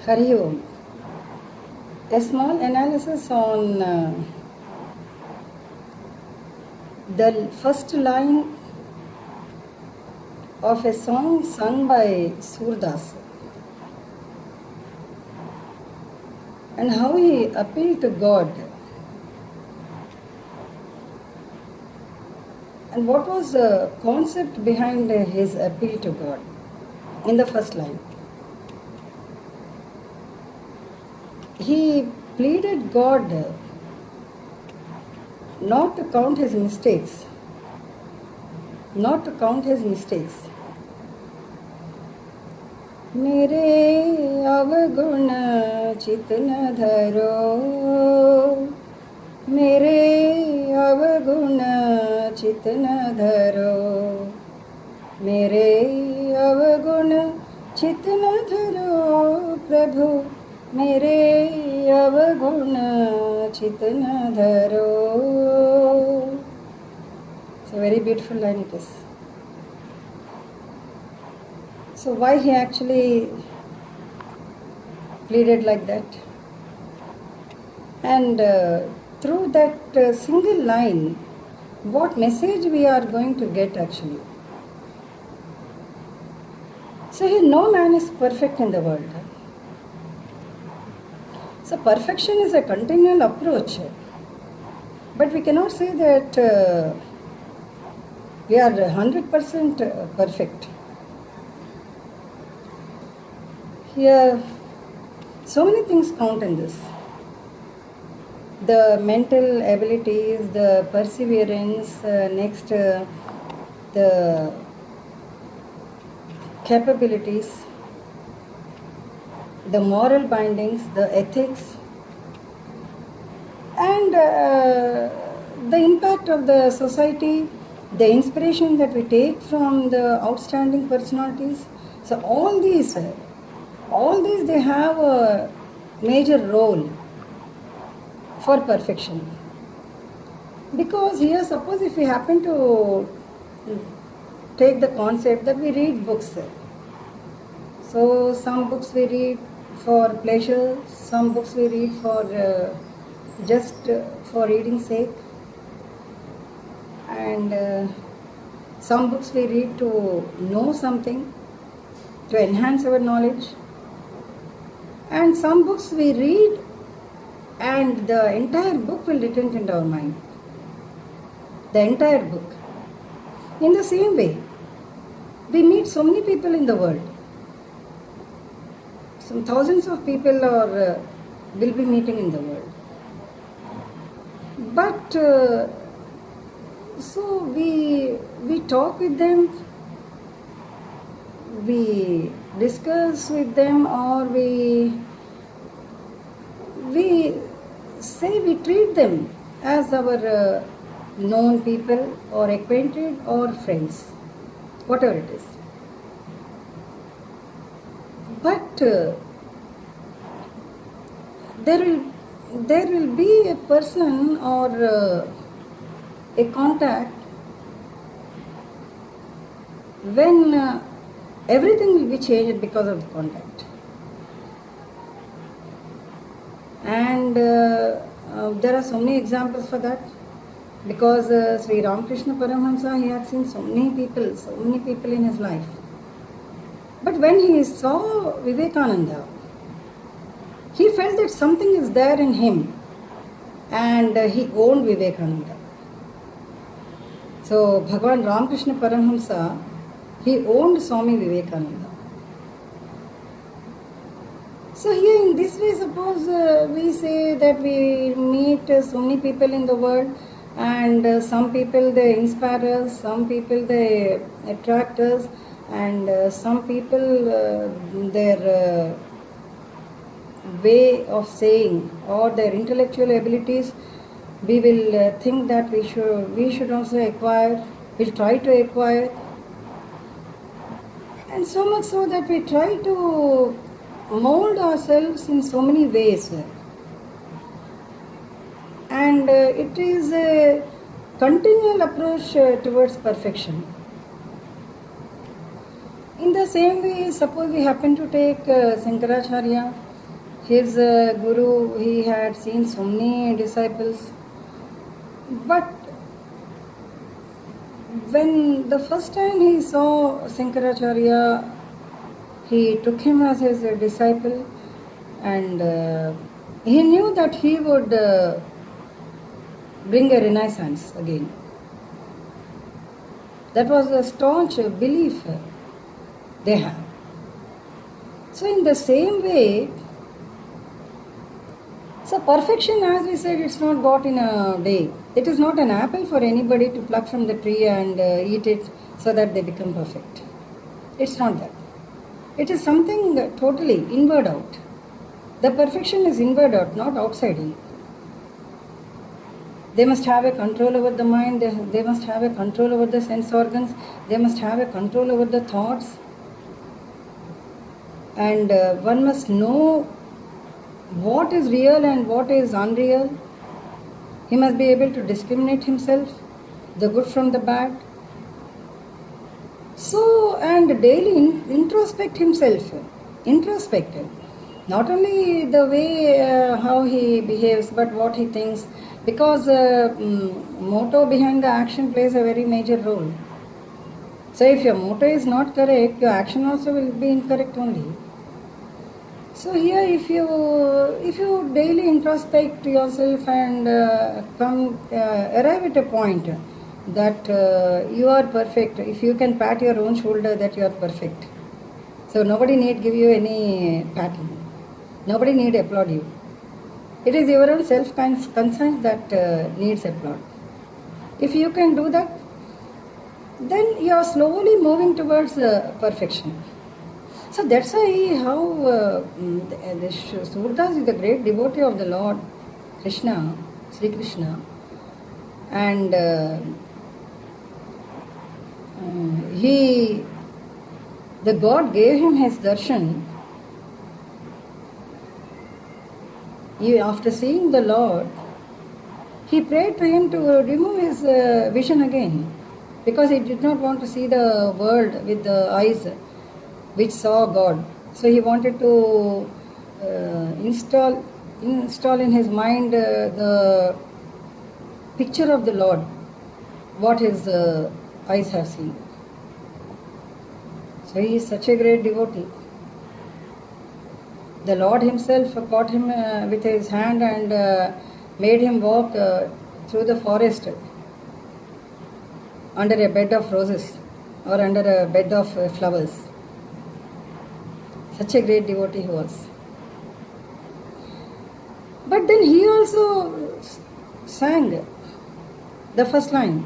Hari Om. A small analysis on the first line of a song sung by Surdas and how he appealed to God. And what was the concept behind his appeal to God in the first line? He pleaded God not to count his mistakes, मेरे अवगुण चित न धरो, मेरे अवगुण चित न धरो, मेरे अवगुण चित न धरो प्रभु, मेरे अवगुण चित न धरो. It's a very beautiful line it is. So why he actually pleaded like that? And through that single line, what message we are going to get actually? So here no man is perfect in the world. So perfection is a continual approach. But we cannot say that we are 100% perfect. Here, so many things count in this. The mental abilities, the perseverance, next the capabilities, the moral bindings, the ethics, and the impact of the society, the inspiration that we take from the outstanding personalities. So all these they have a major role for perfection. Because here, suppose if we happen to take the concept that we read books. So some books we read for pleasure, some books we read for just for reading sake, and some books we read to know something, to enhance our knowledge, and some books we read and the entire book will return into our mind. The entire book. In the same way, we meet so many people in the world. Some thousands of people will be meeting in the world. But so we talk with them, we discuss with them, or we say we treat them as our known people or acquainted or friends, whatever it is. But there will be a person or a contact when everything will be changed because of the contact. And there are so many examples for that. Because Sri Ramakrishna Paramahamsa, he had seen so many people in his life. But when he saw Vivekananda, he felt that something is there in him, and he owned Vivekananda. So Bhagavan Ramakrishna Paramahamsa, he owned Swami Vivekananda. So here in this way, suppose we say that we meet so many people in the world, and some people they inspire us, some people they attract us, and some people their way of saying or their intellectual abilities, we will think that we should also acquire, we'll try to acquire, and so much so that we try to mold ourselves in so many ways. And it is a continual approach towards perfection. In the same way, suppose we happen to take Shankaracharya, his guru, he had seen so many disciples. But when the first time he saw Shankaracharya, he took him as his disciple, and he knew that he would bring a renaissance again. That was a staunch belief they have. So in the same way, so perfection, as we said, it's not got in a day. It is not an apple for anybody to pluck from the tree and eat it so that they become perfect. It's not that. It is something totally inward out. The perfection is inward out, not outside in. They must have a control over the mind, they must have a control over the sense organs, they must have a control over the thoughts. And one must know what is real and what is unreal. He must be able to discriminate himself, the good from the bad. So, and daily introspect himself, introspect. Not only the way how he behaves, but what he thinks, because motto behind the action plays a very major role. So if your motto is not correct, your action also will be incorrect only. So here, if you daily introspect yourself and arrive at a point that you are perfect, if you can pat your own shoulder that you are perfect, so nobody need give you any patting, nobody need applaud you. It is your own self-concern that needs applaud. If you can do that, then you are slowly moving towards perfection. So that's why how Surdas is the great devotee of the Lord Krishna, Sri Krishna, and the God gave him his darshan. After seeing the Lord, he prayed to him to remove his vision again, because he did not want to see the world with the eyes which saw God. So he wanted to install in his mind the picture of the Lord, what his eyes have seen. So he is such a great devotee. The Lord himself caught him with his hand and made him walk through the forest under a bed of roses or under a bed of flowers. Such a great devotee he was. But then he also sang the first line,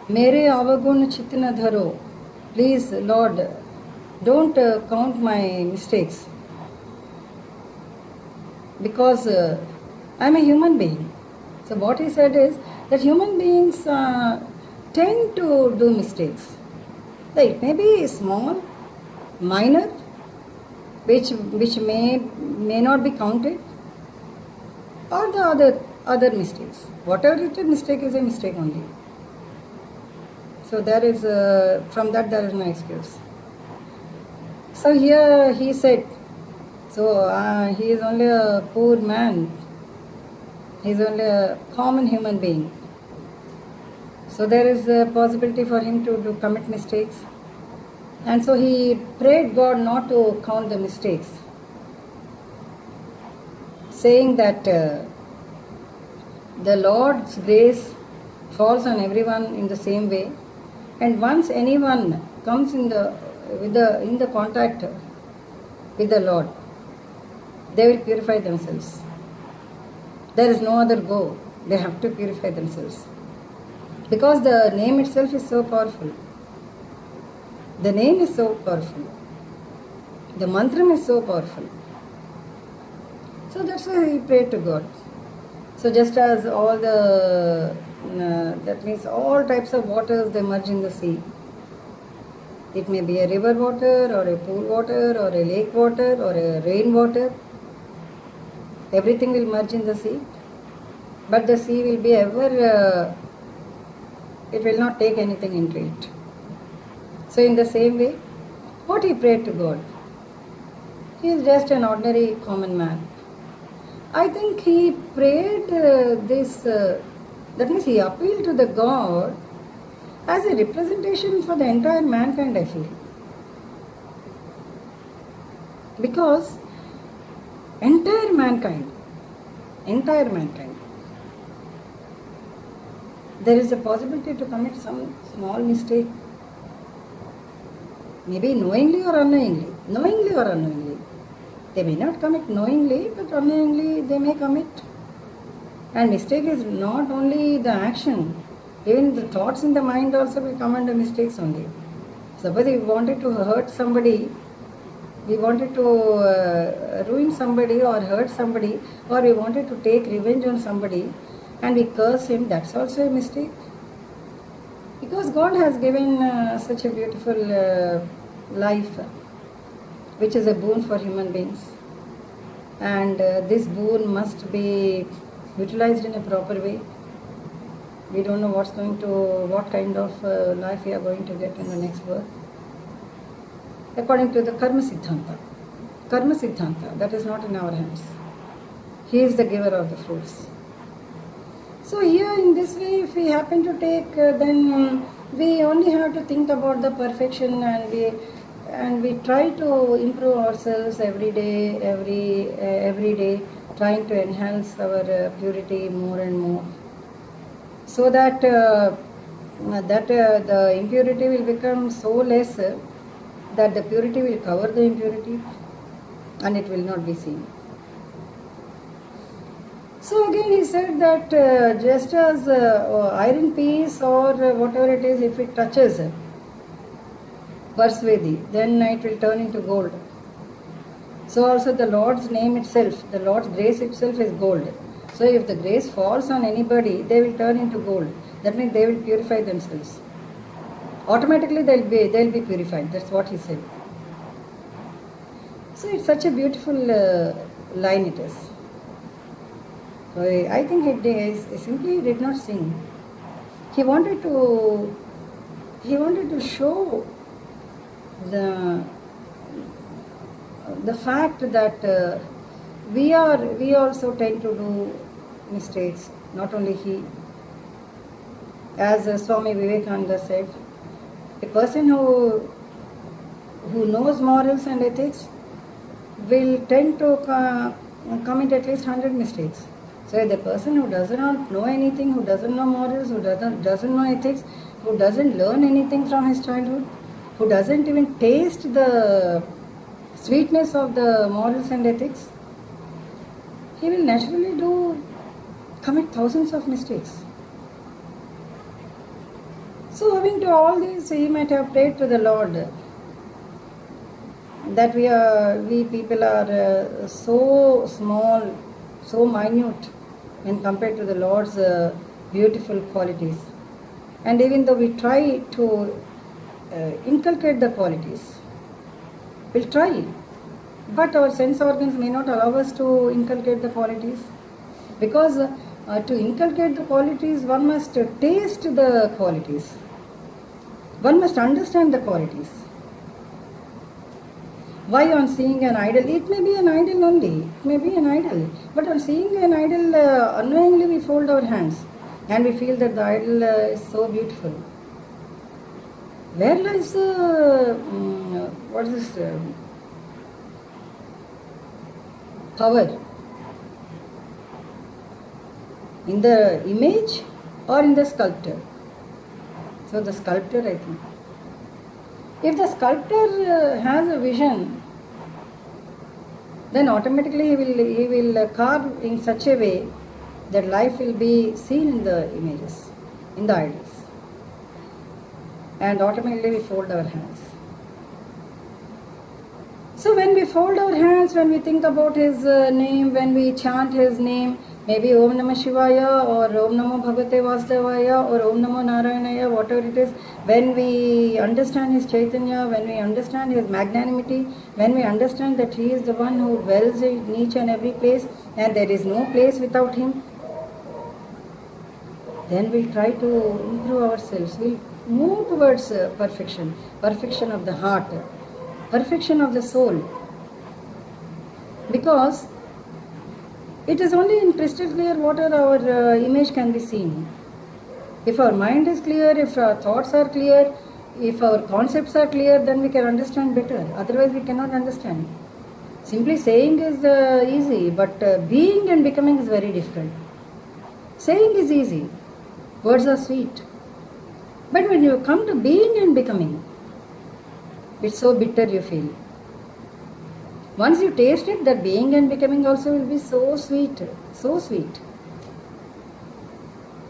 Mere avagun chitna dharo. Please, Lord, don't count my mistakes, because I am a human being. So what he said is that human beings tend to do mistakes. It may be small, minor, which may not be counted, or the other mistakes. Whatever it is, mistake is a mistake only. So there is from that there is no excuse. So here he said, so he is only a poor man. He is only a common human being. So there is a possibility for him to commit mistakes. And so he prayed God not to count the mistakes, saying that the Lord's grace falls on everyone in the same way, and once anyone comes in the contact with the Lord, they will purify themselves. There is no other go. They have to purify themselves, because the name itself is so powerful. The name is so powerful. The mantram is so powerful. So that's why he prayed to God. So just as all that means all types of waters, they merge in the sea. It may be a river water or a pool water or a lake water or a rain water. Everything will merge in the sea. But the sea will be ever, it will not take anything into it. So in the same way, what he prayed to God? He is just an ordinary common man. I think he prayed that means he appealed to the God as a representation for the entire mankind, I feel. Because entire mankind, there is a possibility to commit some small mistake, maybe knowingly or unknowingly. They may not commit knowingly, but unknowingly they may commit. And mistake is not only the action, even the thoughts in the mind also will come under mistakes only. Suppose we wanted to hurt somebody, we wanted to ruin somebody or hurt somebody, or we wanted to take revenge on somebody and we curse him, that's also a mistake. Because God has given such a beautiful life, which is a boon for human beings. And this boon must be utilized in a proper way. We don't know what kind of life we are going to get in the next birth. According to the Karma Siddhanta, that is not in our hands. He is the giver of the fruits. So here in this way, if we happen to take, then we only have to think about the perfection, and we try to improve ourselves every day, trying to enhance our purity more and more, so that the impurity will become so less that the purity will cover the impurity and it will not be seen. So again he said that just as iron piece or whatever it is, if it touches Parsvedi, then it will turn into gold. So also the Lord's name itself, the Lord's grace itself is gold. So if the grace falls on anybody, they will turn into gold. That means they will purify themselves. Automatically they'll be purified. That's what he said. So it's such a beautiful line it is. So I think he simply did not sing. He wanted to show the fact that we also tend to do mistakes. Not only he. As Swami Vivekananda said, a person who knows morals and ethics will tend to commit at least 100 mistakes. So the person who does not know anything, who doesn't know morals, who doesn't know ethics, who doesn't learn anything from his childhood, who doesn't even taste the sweetness of the morals and ethics, he will naturally commit thousands of mistakes. So owing to all this, he might have prayed to the Lord that we people are so small, so minute when compared to the Lord's beautiful qualities. And even though we try to inculcate the qualities, we'll try, but our sense organs may not allow us to inculcate the qualities, because to inculcate the qualities, one must taste the qualities. One must understand the qualities. Why on seeing an idol? It may be an idol only. It may be an idol. But on seeing an idol, unknowingly we fold our hands and we feel that the idol is so beautiful. Where lies what is this power? In the image or in the sculptor? So the sculptor, I think. If the sculptor has a vision, then automatically he will carve in such a way that life will be seen in the images, in the idols. And automatically we fold our hands. So when we fold our hands, when we think about his name, when we chant his name, maybe Om Namah Shivaya or Om Namo Bhagavate Vasudevaya or Om Namo Narayanaya, whatever it is, when we understand his Chaitanya, when we understand his magnanimity, when we understand that he is the one who dwells in each and every place and there is no place without him, then we'll try to improve ourselves. We'll move towards perfection of the heart, perfection of the soul. Because it is only in crystal clear water our image can be seen. If our mind is clear, if our thoughts are clear, if our concepts are clear, then we can understand better. Otherwise, we cannot understand. Simply saying is easy, but being and becoming is very difficult. Saying is easy, words are sweet. But when you come to being and becoming, it's so bitter you feel. Once you taste it, that being and becoming also will be so sweet, so sweet.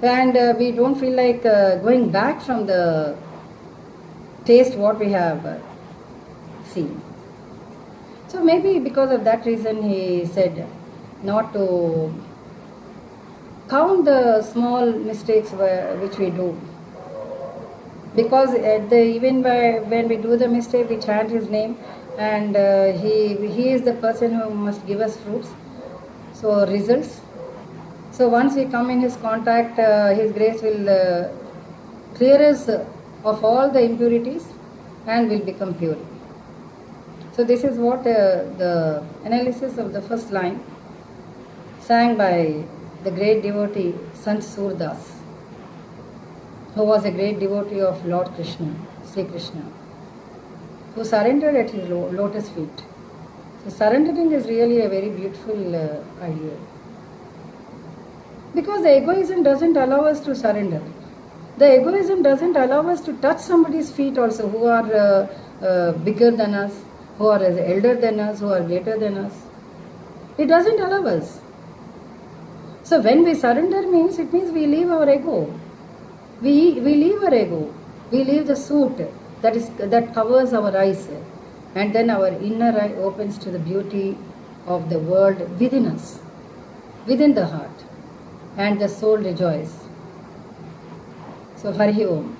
And we don't feel like going back from the taste what we have seen. So maybe because of that reason he said not to count the small mistakes which we do. Because even when we do the mistake, we chant his name, and he is the person who must give us fruits, so results. So once we come in his contact, his grace will clear us of all the impurities and will become pure. So this is what the analysis of the first line sang by the great devotee Sant Surdas, who was a great devotee of Lord Krishna, Sri Krishna, who surrendered at his lotus feet. So surrendering is really a very beautiful idea. Because the egoism doesn't allow us to surrender. The egoism doesn't allow us to touch somebody's feet also who are bigger than us, who are elder than us, who are greater than us. It doesn't allow us. So when we surrender means, it means we leave our ego. We leave our ego. We leave the suit that covers our eyes, and then our inner eye opens to the beauty of the world within us, within the heart, and the soul rejoices. So Hari Om.